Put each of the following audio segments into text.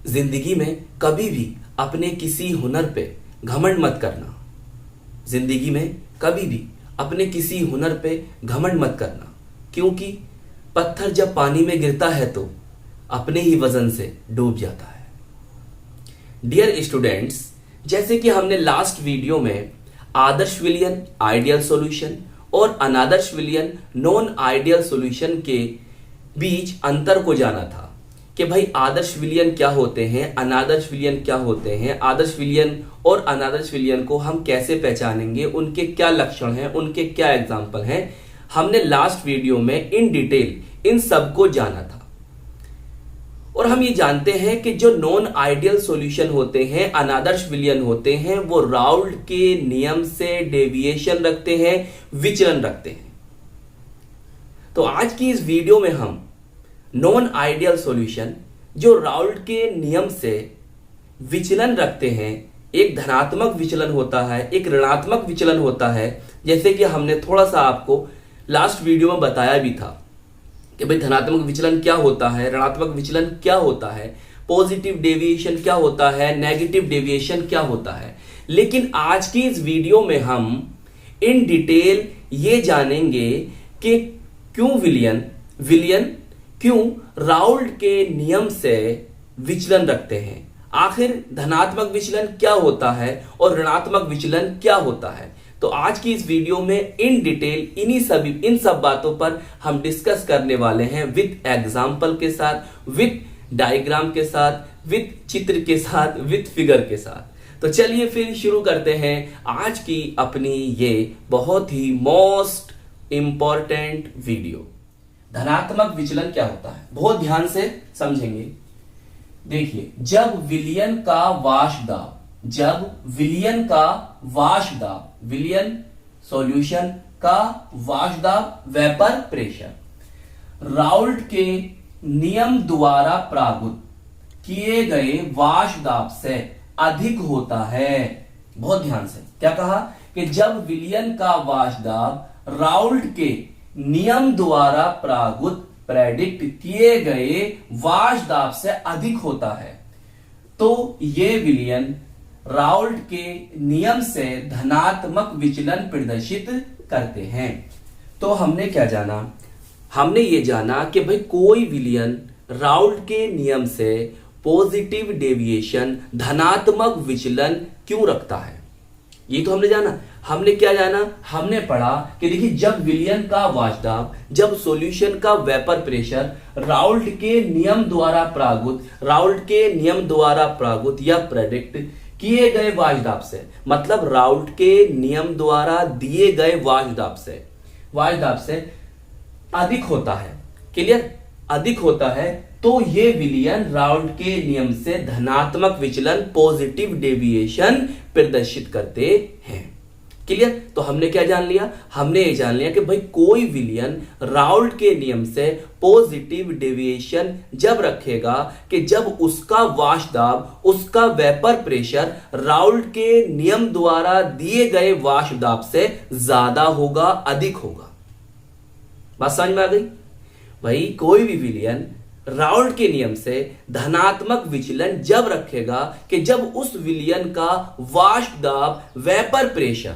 जिंदगी में कभी भी अपने किसी हुनर पे घमंड मत करना। जिंदगी में कभी भी अपने किसी हुनर पे घमंड मत करना, क्योंकि पत्थर जब पानी में गिरता है तो अपने ही वजन से डूब जाता है। डियर स्टूडेंट्स, जैसे कि हमने लास्ट वीडियो में आदर्श विलियन आइडियल सॉल्यूशन और अनादर्श विलियन नॉन आइडियल सॉल्यूशन के बीच अंतर को जाना था कि भाई आदर्श विलियन क्या होते हैं, अनादर्श विलियन क्या होते हैं, आदर्श विलियन और अनादर्श विलियन को हम कैसे पहचानेंगे, उनके क्या लक्षण हैं, उनके क्या एग्जाम्पल हैं। हमने लास्ट वीडियो में इन डिटेल इन सब को जाना था और हम ये जानते हैं कि जो नॉन आइडियल सॉल्यूशन होते हैं, अनादर्श विलियन होते हैं, वो राउल्ट के नियम से डेविएशन रखते हैं, विचलन रखते हैं। तो आज की इस वीडियो में हम नॉन आइडियल सॉल्यूशन जो राउल्ट के नियम से विचलन रखते हैं, एक धनात्मक विचलन होता है, एक ऋणात्मक विचलन होता है, जैसे कि हमने थोड़ा सा आपको लास्ट वीडियो में बताया भी था कि भाई धनात्मक विचलन क्या होता है, ऋणात्मक विचलन क्या होता है, पॉजिटिव डेविएशन क्या होता है, नेगेटिव डेविएशन क्या होता है। लेकिन आज की इस वीडियो में हम इन डिटेल ये जानेंगे कि क्यों विलियन क्यों राउल्ट के नियम से विचलन रखते हैं, आखिर धनात्मक विचलन क्या होता है और ऋणात्मक विचलन क्या होता है। तो आज की इस वीडियो में इन डिटेल इन सब बातों पर हम डिस्कस करने वाले हैं, विद एग्जाम्पल के साथ, विद डायग्राम के साथ, विद चित्र के साथ, विद फिगर के साथ। तो चलिए फिर शुरू करते हैं आज की अपनी ये बहुत ही मोस्ट इंपॉर्टेंट वीडियो। धनात्मक विचलन क्या होता है, बहुत ध्यान से समझेंगे। देखिए, जब विलियन सॉल्यूशन का वाश दाब वेपर प्रेशर राउल्ट के नियम द्वारा प्रागुत किए गए वाश दाब से अधिक होता है। बहुत ध्यान से, क्या कहा कि जब विलियन का वाश दाब राउल्ट के नियम द्वारा प्रागुत प्रेडिक्ट किए गए वाश दाब से अधिक होता है तो ये विलियन राउल्ट के नियम से धनात्मक विचलन प्रदर्शित करते हैं। तो हमने क्या जाना, हमने ये जाना कि भाई कोई विलियन राउल्ट के नियम से पॉजिटिव डेविएशन धनात्मक विचलन क्यों रखता है, ये तो हमने जाना। हमने क्या जाना, हमने पढ़ा कि देखिए जब विलियन का वाश दाब, जब सॉल्यूशन का वेपर प्रेशर राउल्ट के नियम द्वारा प्रागुत या प्रेडिक्ट किए गए वाश दाब से, मतलब राउल्ट के नियम द्वारा दिए गए वाश दाब से अधिक होता है, क्लियर, अधिक होता है, तो ये विलियन राउल्ट के नियम से धनात्मक विचलन पॉजिटिव डेविएशन प्रदर्शित करते हैं, क्लियर। तो हमने क्या जान लिया, हमने ये जान लिया कि भाई कोई विलियन राउल्ट के नियम से पॉजिटिव डेविएशन जब रखेगा कि जब उसका वाश दाब, उसका वेपर प्रेशर राउल्ट के नियम द्वारा दिए गए वाश दाब से ज्यादा होगा, अधिक होगा। बात समझ में आ गई भाई, कोई भी विलियन राउल्ट के नियम से धनात्मक विचलन जब रखेगा कि जब उस विलियन का वाश दाब, वेपर प्रेशर,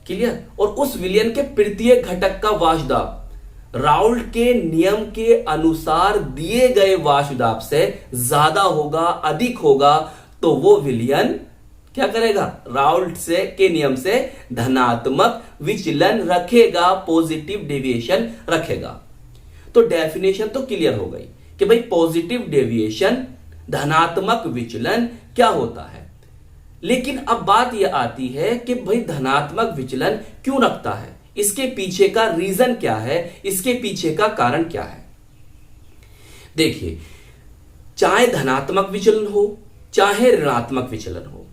क्लियर, और उस विलियन के प्रत्येक घटक का वाश दाब राउल्ट के नियम के अनुसार दिए गए वाश दाब से ज्यादा होगा, अधिक होगा, तो वो विलियन क्या करेगा, राउल्ट के नियम से धनात्मक विचलन रखेगा, पॉजिटिव डेविएशन रखेगा। तो डेफिनेशन तो क्लियर हो गई कि भाई पॉजिटिव डेविएशन धनात्मक विचलन क्या होता है। लेकिन अब बात यह आती है कि भाई धनात्मक विचलन क्यों रखता है, इसके पीछे का रीजन क्या है, इसके पीछे का कारण क्या है। देखिए, चाहे धनात्मक विचलन हो चाहे ऋणात्मक विचलन हो,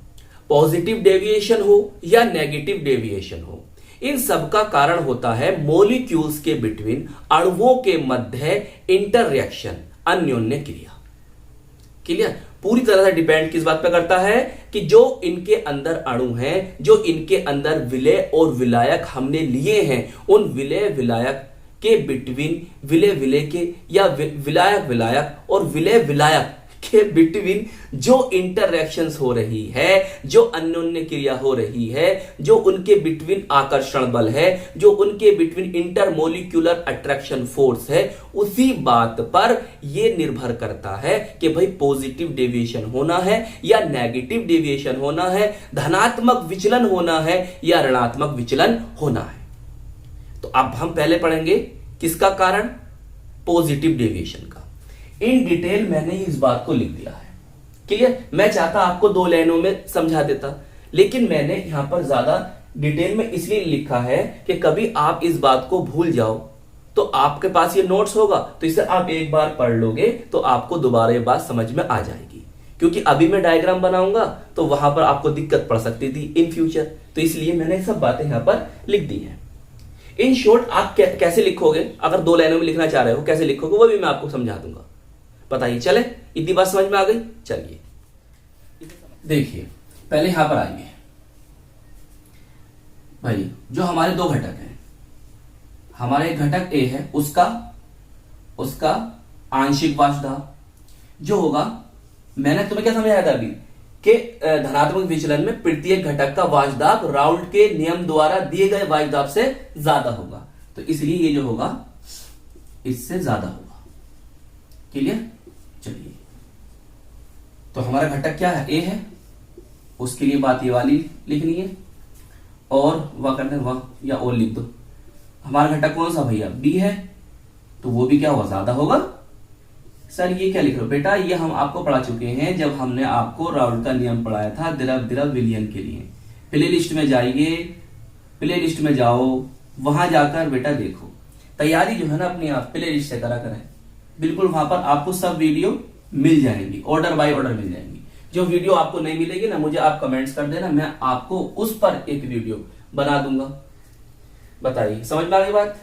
पॉजिटिव डेविएशन हो या नेगेटिव डेविएशन हो, इन सब का कारण होता है मॉलिक्यूल्स के बिटवीन, अणुओं के मध्य इंटररिएक्शन, अन्योन्य क्रिया, क्लियर। पूरी तरह से डिपेंड किस बात पर करता है कि जो इनके अंदर अणु हैं, जो इनके अंदर विलेय और विलायक हमने लिए हैं, उन विलेय विलायक के बिटवीन, विलेय विलेय के या विलायक विलायक और विलेय विलायक के बिटवीन जो इंटरैक्शंस हो रही है, जो अन्योन्य क्रिया हो रही है, जो उनके बिटवीन आकर्षण बल है, जो उनके बिटवीन इंटरमोलिक्यूलर अट्रैक्शन फोर्स है, उसी बात पर यह निर्भर करता है कि भाई पॉजिटिव डेविएशन होना है या नेगेटिव डेविएशन होना है, धनात्मक विचलन होना है या ऋणात्मक विचलन होना है। तो अब हम पहले पढ़ेंगे किसका कारण, पॉजिटिव डेविएशन का। इन डिटेल मैंने इस बात को लिख दिया है, क्लियर। मैं चाहता आपको 2 लाइनों में समझा देता, लेकिन मैंने यहां पर ज्यादा डिटेल में इसलिए लिखा है कि कभी आप इस बात को भूल जाओ तो आपके पास ये नोट्स होगा, तो इसे आप एक बार पढ़ लोगे तो आपको दोबारा ये बात समझ में आ जाएगी। क्योंकि अभी मैं डायग्राम बनाऊंगा तो वहां पर आपको दिक्कत पड़ सकती थी इन फ्यूचर, तो इसलिए मैंने सब बातें यहां पर लिख दी हैं। इन शॉर्ट आप कैसे लिखोगे, अगर 2 लाइनों में लिखना चाह रहे हो कैसे लिखोगे वो भी मैं आपको समझा दूंगा। बताइए, चले इतनी बात समझ में आ गई। चलिए देखिए, पहले यहां पर आइए भाई, जो हमारे 2 घटक हैं, हमारे घटक ए है, उसका आंशिक वाष्पदाब जो होगा, मैंने तुम्हें क्या समझाया था अभी कि धनात्मक विचलन में प्रत्येक घटक का वाष्पदाब राउल्ट के नियम द्वारा दिए गए वाष्पदाब से ज्यादा होगा, तो इसलिए ये जो होगा इससे ज्यादा होगा। क्लियर। चलिए, तो हमारा घटक क्या है, ए है, उसके लिए बात ये वाली लिखनी है, और वह करते हैं वह या और लिख दो। हमारा घटक कौन सा भैया, बी है, तो वो भी क्या होगा, ज्यादा होगा। सर ये क्या लिख रहे हो बेटा, ये हम आपको पढ़ा चुके हैं जब हमने आपको राउल्ट का नियम पढ़ाया था द्रव विलयन के लिए। प्ले लिस्ट में जाइए, प्ले लिस्ट में जाओ, वहां जाकर बेटा देखो, तैयारी जो है ना अपनी आप प्ले लिस्ट से करा करें, बिल्कुल वहां पर आपको सब वीडियो मिल जाएंगी, ऑर्डर बाय ऑर्डर मिल जाएंगी। जो वीडियो आपको नहीं मिलेगी ना, मुझे आप कमेंट्स कर देना, मैं आपको उस पर एक वीडियो बना दूंगा। बताइए समझ में आ गई बात।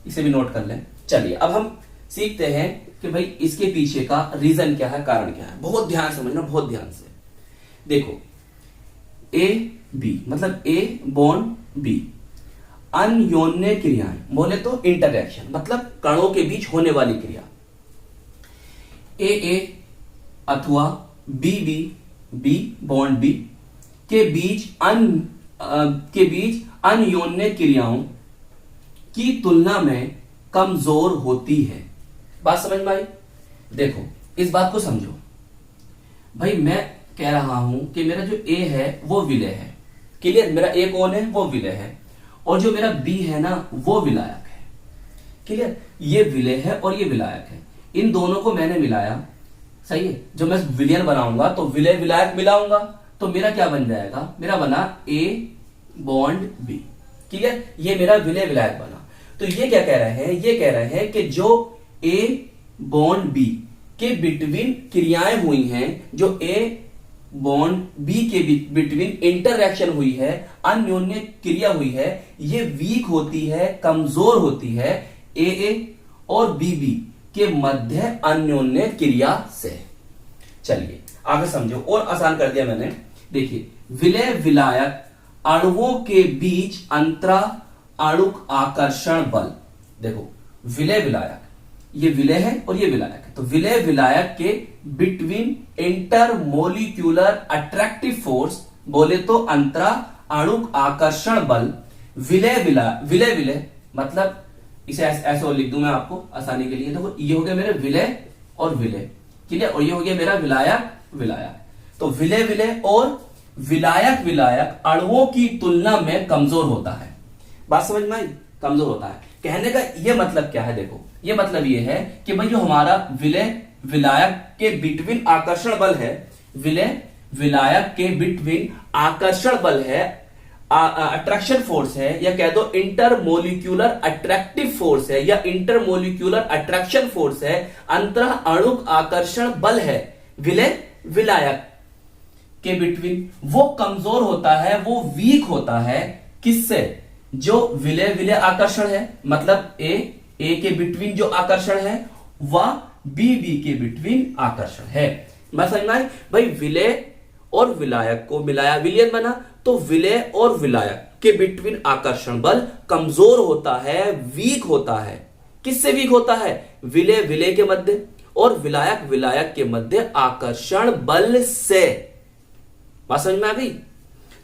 इसे भी नोट कर लें। चलिए अब हम सीखते हैं कि भाई इसके पीछे का रीजन क्या है, कारण क्या है। बहुत ध्यान समझना, बहुत ध्यान से देखो। ए बी मतलब ए बॉन्ड बी, अन्योन्य क्रियाएं, बोले तो इंटरैक्शन मतलब कणों के बीच होने वाली क्रिया। ए अथवा बी बॉन्ड बी के बीच अन्योन्य क्रियाओं की तुलना में कमजोर होती है। बात समझ में आई। देखो इस बात को समझो भाई, मैं कह रहा हूं कि मेरा जो ए है वो विलय है। क्लियर। मेरा ए कौन है, वो विलय है, और जो मेरा बी है ना वो विलायक है। क्लियर। ये विलय है और ये विलायक है, इन दोनों को मैंने मिलाया, सही है। जो मैं विलयन बनाऊंगा तो विलय विलायक मिलाऊंगा, तो मेरा क्या बन जाएगा, मेरा बना ए बॉन्ड बी। क्लियर। ये मेरा विलय विलायक बना। तो ये क्या कह रहे हैं, ये कह रहे हैं कि जो ए बॉन्ड बी के बिटवीन क्रियाएं हुई हैं, जो ए बॉन्ड बी के बिटवीन इंटरैक्शन हुई है, अन्योन्य क्रिया हुई है, ये वीक होती है, कमजोर होती है ए और बी के मध्य अन्योन्य क्रिया से। चलिए आगे समझो, और आसान कर दिया मैंने। देखिए विलय विलायक अणुओं के बीच अंतरा आणुक आकर्षण बल। देखो विलय विलायक, ये विलय है और ये विलायक है, तो विलय विलायक के बिटवीन इंटरमोलिक्यूलर अट्रैक्टिव फोर्स, बोले तो अंतरा आणुक आकर्षण बल। विलय मतलब इसे ऐसे और लिख दूं मैं आपको आसानी के लिए। देखो ये हो गया मेरे विलय और विलय, ठीक है, और ये हो गया मेरा विलायक। तो विलय और विलायक अणुओं की तुलना में कमजोर होता है। बात समझ में आई, कमजोर होता है। कहने का ये मतलब क्या है, देखो ये मतलब ये है कि भाई जो हमारा विलय विलायक के बिटवीन आकर्षण बल है, विलय विलायक के बिटवीन आकर्षण बल है, अट्रैक्शन फोर्स है, या कह दो इंटरमोलिक्यूलर अट्रैक्टिव फोर्स है, या इंटरमोलिक्यूलर अट्रैक्शन फोर्स है, अंतर अणुक आकर्षण बल है विलय विलायक के बिटवीन, वो कमजोर होता है, वो वीक होता है। किससे, जो विलय आकर्षण है, मतलब ए के बिटवीन जो आकर्षण है वह बी के बिटवीन आकर्षण है। मैं समझना है भाई, विलय और विलायक को मिलाया विलयन बना, तो विलय और विलायक के बिटवीन आकर्षण बल कमजोर होता है, वीक होता है। किससे वीक होता है, विलय के मध्य और विलायक विलायक के मध्य आकर्षण बल से। बात समझ में आ गई?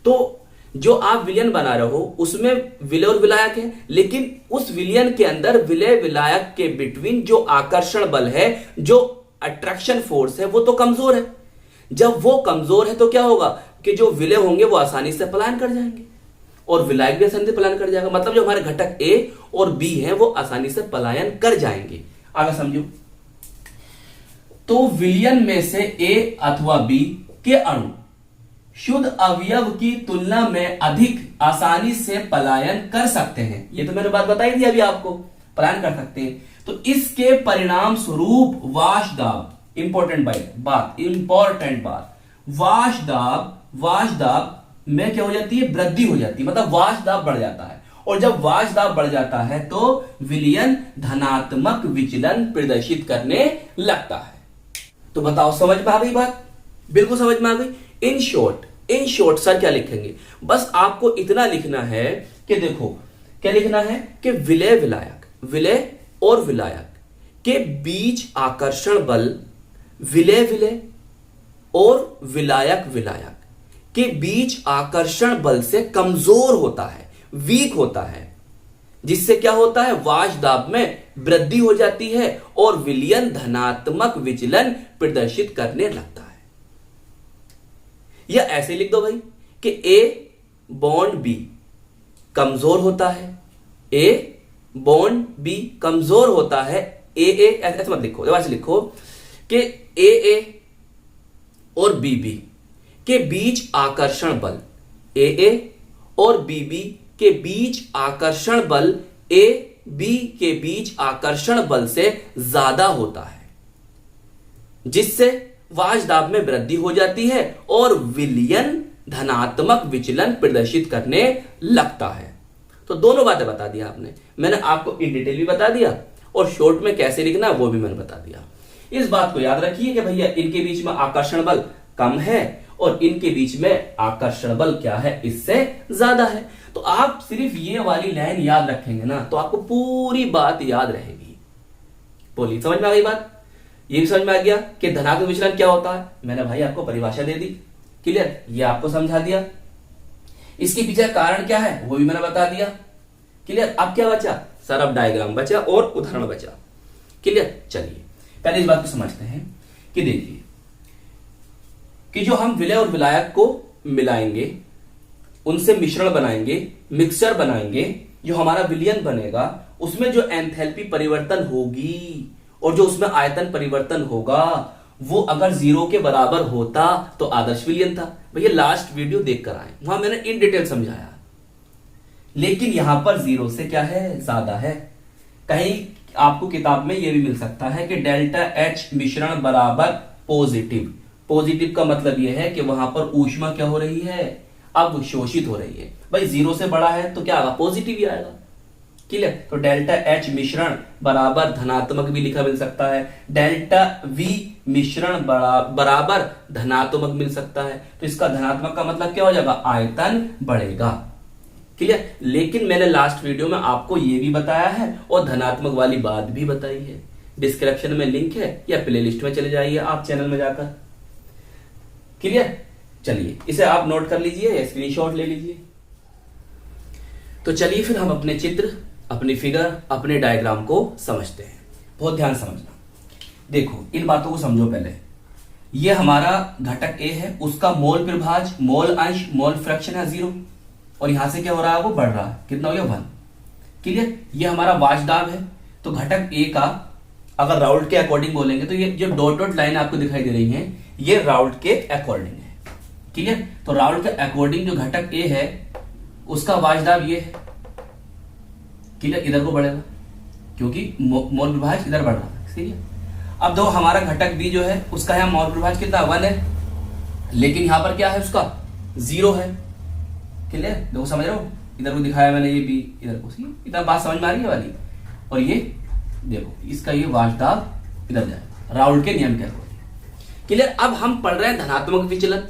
तो जो आप विलयन बना रहे हो उसमें विलय और विलायक है, लेकिन उस विलयन के अंदर विलय विलायक के बिटवीन जो आकर्षण बल है, जो अट्रैक्शन फोर्स है, वो तो कमजोर है। जब वो कमजोर है तो क्या होगा कि जो विलय होंगे वो आसानी से पलायन कर जाएंगे और विलायक भी आसानी से पलायन कर जाएगा। मतलब जो हमारे घटक ए और बी हैं वो आसानी से पलायन कर जाएंगे। आगे समझो। तो विलयन में से ए अथवा बी के अणु शुद्ध अवयव की तुलना में अधिक आसानी से पलायन कर सकते हैं। ये तो मैंने बात बताई थी अभी आपको, पलायन कर सकते हैं। तो इसके परिणाम स्वरूप वाष्पदाब, इंपॉर्टेंट बात, वाष्पदाब में क्या हो जाती है? वृद्धि हो जाती है, मतलब वाष्पदाब बढ़ जाता है। और जब वाष्पदाब बढ़ जाता है तो विलयन धनात्मक विचलन प्रदर्शित करने लगता है। तो बताओ, समझ में आ गई बात? बिल्कुल समझ में आ गई। इन शॉर्ट सर क्या लिखेंगे? बस आपको इतना लिखना है कि देखो क्या लिखना है कि विलय और विलायक के बीच आकर्षण बल विलय और विलायक के बीच आकर्षण बल से कमजोर होता है, वीक होता है, जिससे क्या होता है? वाष्पदाब में वृद्धि हो जाती है और विलयन धनात्मक विचलन प्रदर्शित करने लगता है। या ऐसे लिख दो भाई कि ए बॉन्ड बी कमजोर होता है, ए बॉन्ड बी कमजोर होता है। ए ऐसे मत लिखो, ऐसे लिखो कि ए और बी के बीच आकर्षण बल, ए और बी के बीच आकर्षण बल ए बी के बीच आकर्षण बल से ज्यादा होता है, जिससे वाष्पदाब में वृद्धि हो जाती है और विलयन धनात्मक विचलन प्रदर्शित करने लगता है। तो दोनों बातें बता दिया आपने, मैंने आपको इन डिटेल भी बता दिया और शॉर्ट में कैसे लिखना है वो भी मैंने बता दिया। इस बात को याद रखिए कि भैया इनके बीच में आकर्षण बल कम है और इनके बीच में आकर्षण बल क्या है? इससे ज्यादा है। तो आप सिर्फ ये वाली लाइन याद रखेंगे ना तो आपको पूरी बात याद रहेगी। बोलिए, समझ में आ गई बात? ये भी समझ में आ गया कि धनात्मक विचलन क्या होता है? मैंने भाई आपको परिभाषा दे दी, क्लियर? ये आपको समझा दिया। इसके पीछे कारण क्या है वो भी मैंने बता दिया, क्लियर? अब क्या बचा सर? अब डायग्राम बचा और उदाहरण बचा, क्लियर? चलिए पहले इस बात को समझते हैं कि देखिए कि जो हम विलय और विलायक को मिलाएंगे, उनसे मिश्रण बनाएंगे, मिक्सचर बनाएंगे, जो हमारा विलयन बनेगा उसमें जो एंथैल्पी परिवर्तन होगी और जो उसमें आयतन परिवर्तन होगा वो अगर 0 के बराबर होता तो आदर्श विलयन था। भैया लास्ट वीडियो देखकर आए, वहां मैंने इन डिटेल समझाया। लेकिन यहां पर 0 से क्या है? ज्यादा है। कहीं आपको किताब में यह भी मिल सकता है कि डेल्टा एच मिश्रण बराबर पॉजिटिव। पॉजिटिव का मतलब यह है कि वहां पर ऊष्मा क्या हो रही है? अब शोषित हो रही है। भाई 0 से बड़ा है तो क्या आएगा? पॉजिटिव ही आएगा, क्लियर? तो डेल्टा एच मिश्रण बराबर धनात्मक भी लिखा मिल सकता है, डेल्टा वी मिश्रण बराबर धनात्मक मिल सकता है। तो इसका धनात्मक का मतलब क्या हो जाएगा? आयतन बढ़ेगा, क्लियर? लेकिन मैंने लास्ट वीडियो में आपको यह भी बताया है और धनात्मक वाली बात भी बताई है। डिस्क्रिप्शन में लिंक है या प्लेलिस्ट में चले जाइए आप चैनल में जाकर, क्लियर? चलिए इसे आप नोट कर लीजिए या स्क्रीनशॉट ले लीजिए। तो चलिए फिर हम अपने चित्र, अपनी फिगर, अपने डायग्राम को समझते हैं। बहुत ध्यान समझना। देखो इन बातों को समझो पहले। ये हमारा घटक ए है, उसका मोल प्रभाज, मोल अंश, मोल फ्रैक्शन है 0 और यहां से क्या हो रहा है? वो बढ़ रहा है। कितना हो गया? 1, क्लियर? ये हमारा वाष्पदाब है। तो घटक ए का अगर राउल्ट के अकॉर्डिंग बोलेंगे तो ये जो डॉट डॉट लाइन आपको दिखाई दे रही है ये राउल्ट के अकॉर्डिंग है, क्लियर? तो राउल्ट के अकॉर्डिंग जो घटक ए है उसका वाष्पदाब ये है, क्लियर? इधर को बढ़ेगा क्योंकि मोल प्रभाज इधर बढ़ रहा है, क्लियर? अब देखो हमारा घटक बी जो है उसका यहाँ मोल प्रभाज कितना? 1 है, लेकिन यहां पर क्या है? उसका 0 है, क्लियर? देखो समझ रहे हो? इधर को दिखाया मैंने ये बी, इधर को, इतना बात समझ में आ रही है वाली? और ये देखो इसका ये वाष्पदाब इधर जाए राउल्ट के नियम के अकॉर्डिंग, क्लियर? अब हम पढ़ रहे हैं धनात्मक विचलन।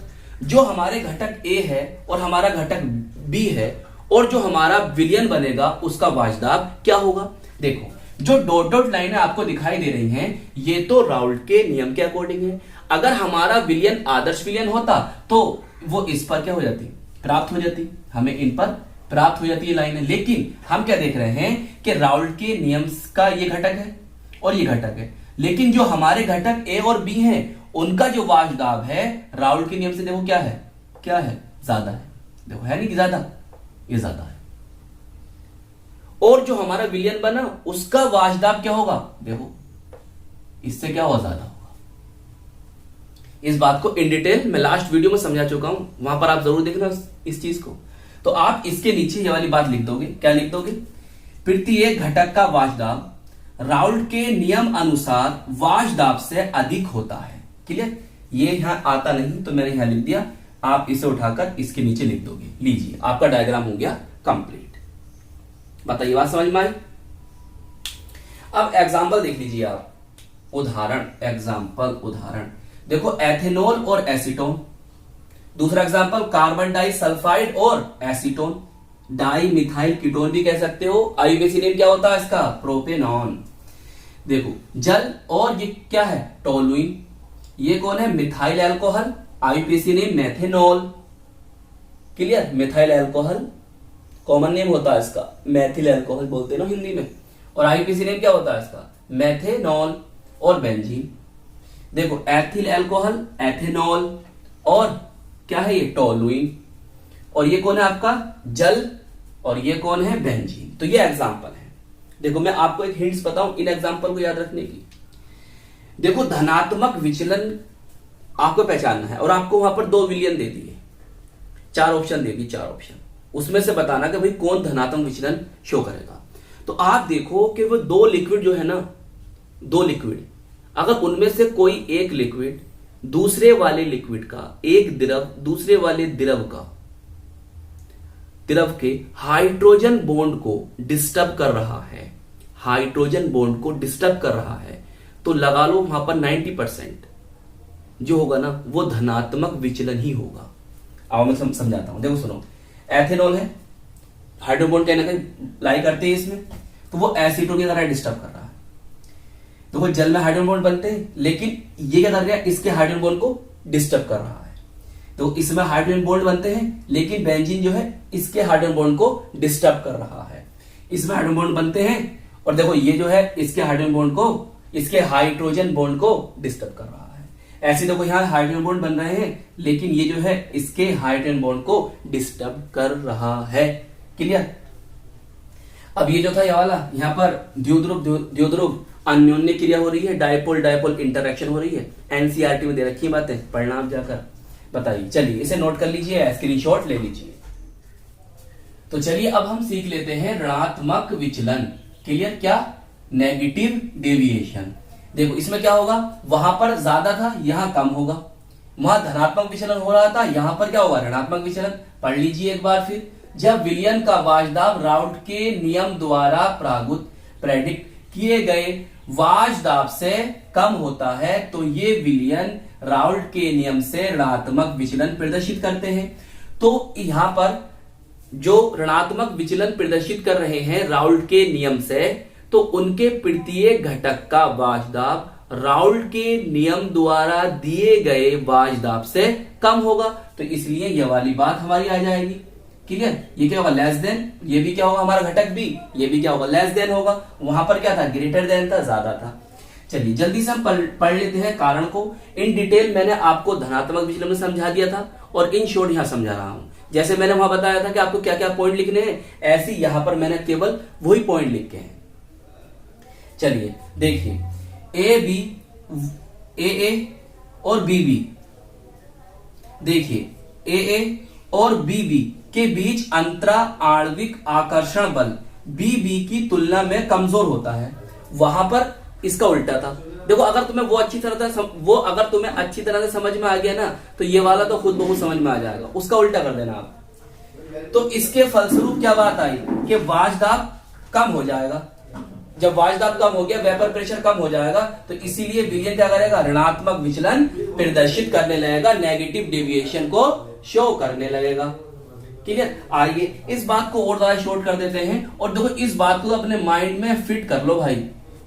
जो हमारे घटक ए है और हमारा घटक बी है और जो हमारा विलयन बनेगा उसका वाष्पदाब क्या होगा? देखो जो डॉट डॉट लाइनें आपको दिखाई दे रही हैं ये तो राउल्ट के नियम के अकॉर्डिंग है। अगर हमारा विलयन आदर्श विलयन होता तो वो इस पर क्या हो जाती, प्राप्त हो जाती, हमें इन पर प्राप्त हो जाती है लाइनें। लेकिन हम क्या देख रहे हैं कि राउल्ट के नियम का ये घटक है और ये घटक है, लेकिन जो हमारे घटक ए और बी हैं उनका जो वाशदाब है राउल्ट के नियम से देखो क्या है, क्या है, ज्यादा है। देखो है नहीं कि ज्यादा, ये ज्यादा है। और जो हमारा विलयन बना उसका वाशदाब क्या होगा, देखो इससे क्या होगा, ज्यादा होगा। इस बात को इन डिटेल मैं लास्ट वीडियो में समझा चुका हूं, वहां पर आप जरूर देखना इस चीज को। तो आप इसके नीचे ये वाली बात लिख दोगे, क्या लिख दोगे, प्रत्येक घटक का वाशदाब राउल्ट के नियम अनुसार वाशदाब से अधिक होता है। क्लियर, ये यहां आता नहीं तो मैंने यहां लिख दिया, आप इसे उठाकर इसके नीचे लिख दोगे। लीजिए आपका डायग्राम हो गया कंप्लीट। बताइए बात समझ में आई। अब एग्जाम्पल देख लीजिए आप, उदाहरण, एग्जाम्पल उदाहरण देखो, एथेनॉल और एसीटोन। दूसरा एग्जाम्पल कार्बन डाई सल्फाइड और एसीटोन, डाई मिथाइल कीटोन भी कह सकते हो। आईयूपीएसी नेम क्या होता है इसका, प्रोपेनॉन। देखो जल, और ये क्या है, टोलुइन। ये कौन है, methyl alcohol, IUPAC name methanol. Clear, methyl alcohol common name होता है इसका, मैथिल एल्कोहल बोलते हैं ना हिंदी में। और आईयूपीएसी नेम क्या होता है इसका, मेथेनॉल और बेंजीन। देखो एथिल एल्कोहल, एथेनॉल, और क्या है ये, टोलुइन। और ये कौन है आपका, जल, और ये कौन है, बेंजीन। तो ये एग्जांपल है। देखो मैं आपको एक हिंट्स बताऊं इन एग्जांपल को याद रखने की। देखो धनात्मक विचलन आपको पहचानना है, और आपको वहां पर 2 विलयन दे दिए, 4 ऑप्शन दे दिए, 4 ऑप्शन, उसमें से बताना कि भाई कौन धनात्मक विचलन शो करेगा। तो आप देखो कि वो 2 लिक्विड जो है ना, 2 लिक्विड, अगर उनमें से कोई एक लिक्विड दूसरे वाले लिक्विड का, एक द्रव दूसरे वाले द्रव के हाइड्रोजन बॉन्ड को डिस्टर्ब कर रहा है, हाइड्रोजन बॉन्ड को डिस्टर्ब कर रहा है, तो लगा लो वहां पर 90% जो होगा ना वो धनात्मक विचलन ही होगा। आओ मैं समझाता हूं, देखो सुनो, एथेनॉल है, हाइड्रोजन बॉन्ड कहने का लाई करते हैं इसमें, तो वो एसीटोन की तरह डिस्टर्ब कर रहा है। तो वो जल में हाइड्रोजन बॉन्ड बनते हैं, लेकिन ये क्या कर रहा है, इसके हाइड्रोजन बॉन्ड को डिस्टर्ब कर रहा है। तो इसमें हाइड्रोजन बॉन्ड बनते हैं, लेकिन बेंजीन जो है इसके हाइड्रोजन बॉन्ड को डिस्टर्ब कर रहा है। इसमें हाइड्रोजन बॉन्ड बनते हैं, और देखो ये जो है इसके हाइड्रोजन बॉन्ड को, इसके हाइड्रोजन बॉन्ड को डिस्टर्ब कर रहा है। ऐसे देखो यहाँ हाइड्रोजन बॉन्ड बन रहे हैं, लेकिन ये जो है इसके हाइड्रोजन बॉन्ड को डिस्टर्ब कर रहा है। क्लियर। अब ये जो था ये वाला, यहाँ पर द्विध्रुव अन्योन्य क्रिया हो रही है, डायपोल डायपोल इंटरेक्शन हो रही है। एनसीईआरटी में दे रखी बातें, पढ़ना आप जाकर। बताइए, चलिए इसे नोट कर लीजिए, स्क्रीनशॉट ले लीजिए। तो चलिए अब हम सीख लेते हैं ऋणात्मक विचलन। क्लियर, क्या, नेगेटिव डेविएशन। देखो इसमें क्या होगा, वहां पर ज्यादा था, यहां कम होगा। वहां धनात्मक विचलन हो रहा था, यहां पर क्या होगा, ऋणात्मक विचलन। पढ़ लीजिए एक बार फिर। जब विलयन का वाशदाब राउल्ट के नियम द्वारा प्रेडिक्ट किए गए वाशदाब से कम होता है, तो ये विलयन राउल्ट के नियम से ऋणात्मक विचलन प्रदर्शित करते हैं। तो यहां पर जो ऋणात्मक विचलन प्रदर्शित कर रहे हैं राउल्ट के नियम से, तो उनके प्रत्येक घटक का वाशदाब राउल्ट के नियम द्वारा दिए गए वाशदाब से कम होगा। तो इसलिए यह वाली बात हमारी आ जाएगी। क्लियर, ये क्या होगा, लेस देन। ये भी क्या होगा, हमारा घटक भी, ये भी क्या होगा, लेस देन होगा। वहां पर क्या था, ग्रेटर देन था, ज्यादा था। चलिए जल्दी से हम पढ़ लेते हैं कारण को। इन डिटेल मैंने आपको धनात्मक विचलन में समझा दिया था, और इन शॉर्ट यहां समझा रहा हूं। जैसे मैंने वहां बताया था कि आपको क्या क्या पॉइंट लिखने हैं, ऐसे यहां पर मैंने केवल वही पॉइंट लिखे हैं। चलिए देखिए, ए और बी, देखिए ए और बी के बीच अंतरा आणविक आकर्षण बल बी की तुलना में कमजोर होता है। वहां पर इसका उल्टा था। देखो अगर तुम्हें वो अगर तुम्हें अच्छी तरह से समझ में आ गया ना, तो ये वाला तो खुद बहुत समझ में आ जाएगा। उसका उल्टा कर देना आप। तो इसके फलस्वरूप क्या बात आई कि वाशदाब कम हो जाएगा। जब वाशदाब कम हो गया, वेपर प्रेशर कम हो जाएगा, तो इसीलिए विलयन क्या करेगा, ऋणात्मक विचलन प्रदर्शित करने लगेगा, नेगेटिव डेविएशन को शो करने लगेगा। क्लियर। आइए इस बात को और ज्यादा शॉर्ट कर देते हैं और देखो इस बात को अपने माइंड में फिट कर लो भाई।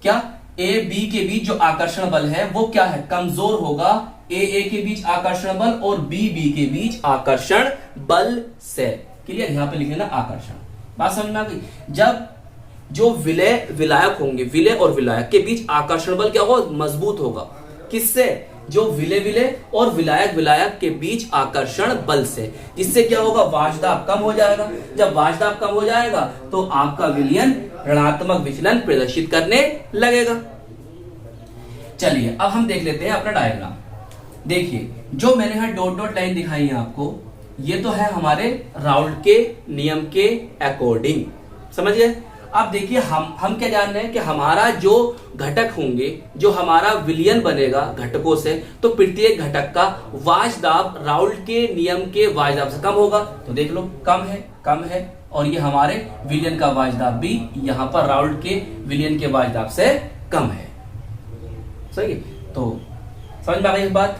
क्या ए बी के बीच जो आकर्षण बल है वो क्या है, कमजोर होगा ए के बीच आकर्षण बल और बी के बीच आकर्षण बल से। क्लियर, यहां पे लिख लेना आकर्षण। बात समझ में आ गई। जब जो विलय विलायक होंगे, विलय और विलायक के बीच आकर्षण बल क्या होगा, मजबूत होगा। किससे, जो विलय विलय और विलायक विलायक के बीच आकर्षण बल से, जिससे क्या होगा, वाष्पदाब कम हो जाएगा। जब वाष्पदाब कम हो जाएगा तो आपका विलयन ऋणात्मक विचलन प्रदर्शित करने लगेगा। चलिए अब हम देख लेते हैं अपना डायग्राम। देखिए जो मैंने यहां डॉट डॉट लाइन दिखाई है आपको, ये तो है हमारे राउल्ट के नियम के अकॉर्डिंग, समझिए। अब देखिए हम क्या जान रहे हैं कि हमारा जो घटक होंगे, जो हमारा विलयन बनेगा घटकों से, तो प्रत्येक घटक का वाष्पदाब राउल्ट के नियम के वाष्पदाब से कम होगा। तो देख लो कम है और ये हमारे विलयन का वाष्पदाब भी यहां पर राउल्ट के विलयन के वाष्पदाब से कम है। सही है, तो समझ में आ गई इस बात।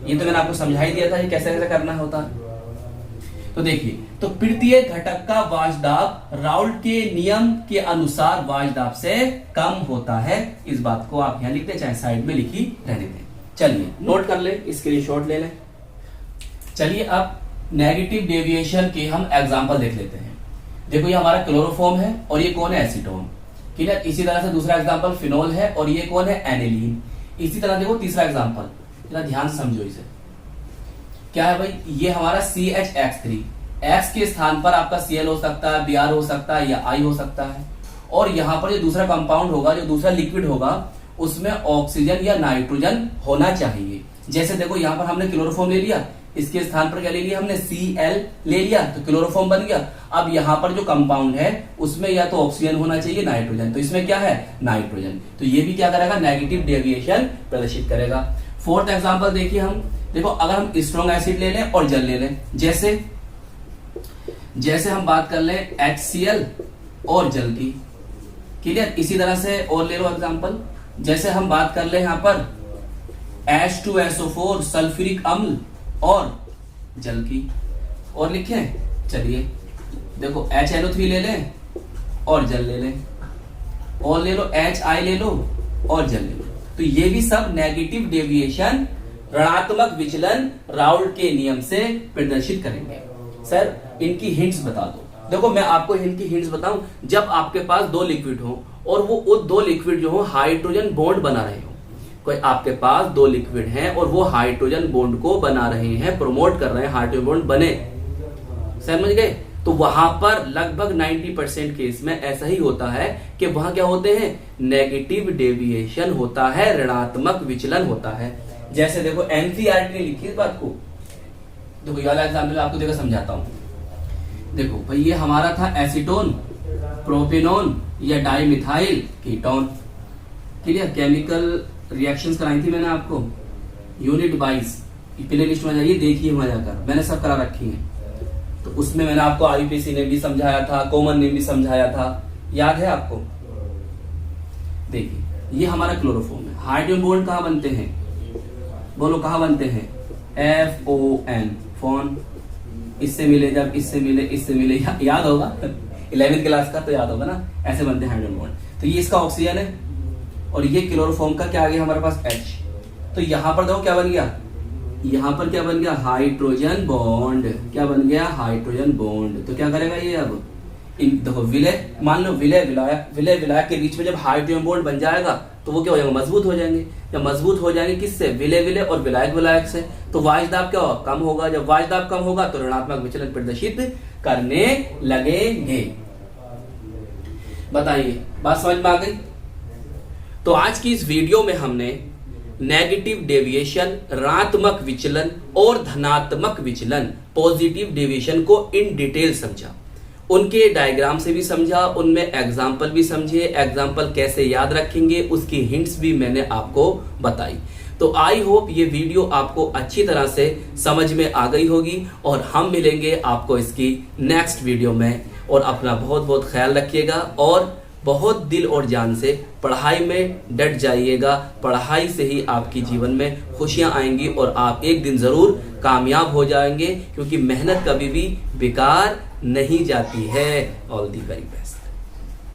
ये तो मैंने आपको समझा ही दिया था ये कैसे कैसे करना होता है। तो देखिए, तो प्रत्येक घटक का वाष्पदाब राउल्ट के नियम के अनुसार वाष्पदाब से कम होता है। इस बात को आप यहां लिख दें, चाहे साइड में लिखी रहने दें। चलिए नोट कर ले, स्क्रीनशॉट ले लें। चलिए अब नेगेटिव डेविएशन के हम एग्जांपल देख लेते हैं। देखो ये हमारा क्लोरोफॉर्म है और ये कौन है, एसीटोन। क्लियर। इसी तरह से दूसरा एग्जांपल फिनोल है और ये कौन है, एनिलीन। इसी तरह देखो तीसरा एग्जांपल, जरा ध्यान समझो इसे। क्या है भाई, ये हमारा CHX3, X के स्थान पर आपका Cl हो सकता है, Br हो सकता है या I हो सकता है। और यहां पर जो दूसरा कंपाउंड होगा, जो दूसरा लिक्विड होगा, उसमें ऑक्सीजन या नाइट्रोजन होना चाहिए। जैसे देखो यहां पर हमने क्लोरोफॉर्म ले लिया, इसके स्थान पर क्या ले लिया हमने, Cl ले लिया, तो क्लोरोफॉर्म बन गया। अब यहां पर जो कंपाउंड है उसमें या तो ऑक्सीजन होना चाहिए, नाइट्रोजन, तो इसमें क्या है, नाइट्रोजन। तो ये भी क्या करेगा, नेगेटिव डेविएशन प्रदर्शित करेगा। फोर्थ एग्जांपल देखिए हम, देखो अगर हम स्ट्रॉन्ग एसिड ले लें और जल ले लें, जैसे हम बात कर लें HCl और जल की। क्लियर। इसी तरह से और ले लो एग्जांपल, जैसे हम बात कर ले यहां पर H2SO4 सल्फ्यूरिक अम्ल और जल की। और लिखें, चलिए देखो HNO3 ले लें और जल ले लें, और ले लो HI ले लो और जल ले लो। तो ये भी सब नेगेटिव डेविएशन, ऋणात्मक विचलन राउल्ट के नियम से प्रदर्शित करेंगे। सर इनकी हिंट्स बता दो। देखो मैं आपको इनकी हिंट्स बताऊं, जब आपके पास दो लिक्विड हो और वो दो लिक्विड जो हो हाइड्रोजन बॉन्ड बना रहे हो, कोई आपके पास दो लिक्विड हैं और वो हाइड्रोजन बॉन्ड को बना रहे हैं, प्रमोट कर रहे हैं हाइड्रोजन बॉन्ड बने, समझ गए। तो वहां पर लगभग 90% केस में ऐसा ही होता है कि वहां क्या होते हैं, नेगेटिव डेविएशन होता है, ऋणात्मक विचलन होता है। जैसे देखो NCERT ने लिखी इस बात को, देखो ये वाला एग्जाम्पल आपको देखो समझाता हूं। देखो भाई ये हमारा था एसीटोन, प्रोपेनॉन या dimethyl ketone. Clear. Chemical reactions कराई थी मैंने आपको, यूनिट वाइज प्ले लिस्ट में जाइए, देखिए वहां जाकर मैंने सब करा रखी है। तो उसमें मैंने आपको IUPAC ने भी समझाया था, कॉमन ने भी समझाया था, याद है आपको। देखिए ये हमारा क्लोरोफॉर्म है, हाइड्रोजन बॉन्ड कहां बनते हैं, बोलो कहां बनते हैं, FON, फोन। इससे मिले जब इससे मिले याद होगा 11th क्लास का, तो याद होगा ना, ऐसे बनते हैं हाइड्रोजन बॉन्ड। तो ये इसका ऑक्सीजन है और ये क्लोरोफॉर्म का क्या आ गया हमारे पास H। तो यहां पर देखो क्या बन गया, यहां पर क्या बन गया, हाइड्रोजन बॉन्ड। क्या बन गया, हाइड्रोजन बॉन्ड। तो क्या करेगा ये, अब देखो विलय, मान लो विलय विलायक के बीच में जब हाइड्रोजन बॉन्ड बन जाएगा तो वो क्या हो जाएगा, मजबूत हो जाएंगे। जब मजबूत हो जाएंगे किससे, विलय और विलायक से, तो वाष्पदाब क्या होगा, कम होगा। जब वाष्पदाब कम होगा तो ऋणात्मक विचलन प्रदर्शित करने लगेंगे। बताइए बात समझ में आ गई। तो आज की इस वीडियो में हमने नेगेटिव डेविएशन, ऋणात्मक विचलन और धनात्मक विचलन, पॉजिटिव डेविएशन को इन डिटेल समझा, उनके डायग्राम से भी समझा, उनमें एग्जाम्पल भी समझे, एग्जाम्पल कैसे याद रखेंगे उसकी हिंट्स भी मैंने आपको बताई। तो आई होप ये वीडियो आपको अच्छी तरह से समझ में आ गई होगी और हम मिलेंगे आपको इसकी नेक्स्ट वीडियो में। और अपना बहुत बहुत ख्याल रखिएगा और बहुत दिल और जान से पढ़ाई में डट जाइएगा। पढ़ाई से ही आपकी जीवन में खुशियां आएंगी और आप एक दिन ज़रूर कामयाब हो जाएंगे, क्योंकि मेहनत कभी भी बेकार नहीं जाती है। All the very best.